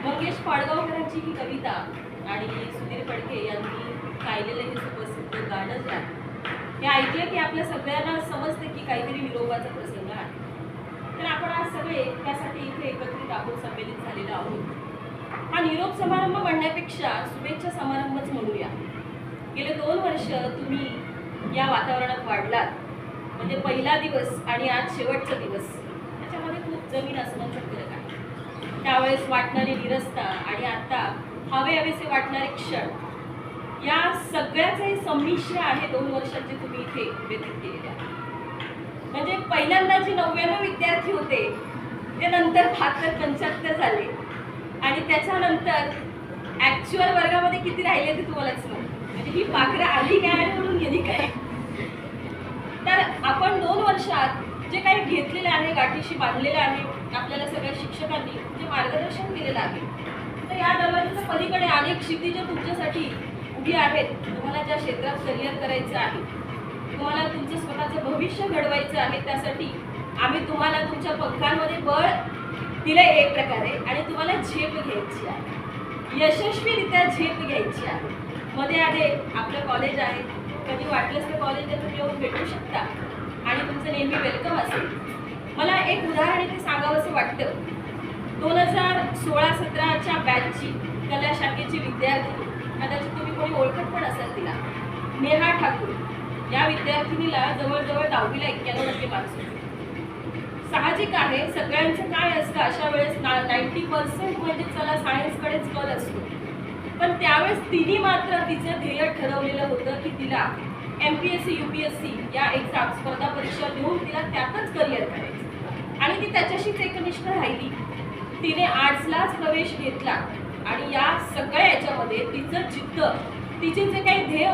मंगेश पाडगावकरांची ही कविता आणि सुधीर फडके यांनी गायलेलं हे सुप्रसिद्ध गाणं जे आहे हे ऐकलं की आपल्या सगळ्यांना समजते की काहीतरी निरोपाचा प्रसंग आहे. तर आपण आज सगळे त्यासाठी इथे एकत्रित आहोत, संमेलित झालेलो आहोत. हा निरोप समारंभ म्हणण्यापेक्षा शुभेच्छा समारंभच म्हणूया. गेले 2 वर्ष तुम्ही या वातावरणात वाढलात. म्हणजे पहिला दिवस आणि आज शेवटचा दिवस त्याच्यामध्ये खूप जमीन आसमानचा फरक आहे. त्यावेळेस वाटणारी निरस्ता आणि आता हवेसे वाटणारे क्षण या सगळ्याचे संमिश्र आहे 2 वर्षात जे तुम्ही इथे व्यतीत केलेले आहे. म्हणजे पहिल्यांदा जे 99 विद्यार्थी होते ते नंतर 75-75 झाले आणि त्याच्यानंतर ऍक्च्युअल वर्गामध्ये किती राहिले ते तुम्हालाच माहिती. म्हणजे ही पाखरं आली काय आणि म्हणून गेली काय. तर आपण 2 वर्षात जे काही घेतलेले आहे, गाठीशी बांधलेले आहे, आपल्याला सगळ्या शिक्षकांनी जे मार्गदर्शन केलेलं आहे, तर या दरवाजाच्या पलीकडे अनेक क्षितिज तुमच्यासाठी उभी आहेत. तुम्हाला ज्या क्षेत्रात करिअर करायचं आहे, तुम्हाला तुमचं स्वतःचं भविष्य घडवायचं आहे, त्यासाठी आम्ही तुम्हाला तुमच्या पंखांमध्ये बळ दिले एक प्रकारे आणि तुम्हाला झेप घ्यायची आहे, यशस्वीरित्या झेप घ्यायची आहे. मध्ये आधे आपलं कॉलेज आहे, कधी वाटलंच तर कॉलेजला तुम्ही येऊन भेटू शकता आणि तुमचं नेहमी वेलकम असेल. मला एक उदाहरण इथे सांगावंसं वाटतं. 2016-17च्या बॅचची कला शाखेची विद्यार्थी, कदाचित तुम्ही कोणी ओळखत पण असाल तिला, नेहा ठाकूर. या विद्यार्थिनीला जवळजवळ 10वीला 91% मार्क्स होते. साहजिक आहे, सगळ्यांचं काय असतं अशा वेळेस 90% म्हणजे चला सायन्सकडेच कल असतो. पण त्यावेळेस तिने मात्र तिचं ध्येय ठरवलेलं होतं की तिला MPSC UPSC या एक्झाम स्पर्धा परीक्षा देऊन तिला त्यातच करिअर करायचं आणि ती त्याच्याशीच एकनिष्ठ राहिली. तिने आर्ट्सलाच प्रवेश घेतला आणि या सगळ्या याच्यामध्ये तिचं जिद्द, तिचे जे काही ध्येय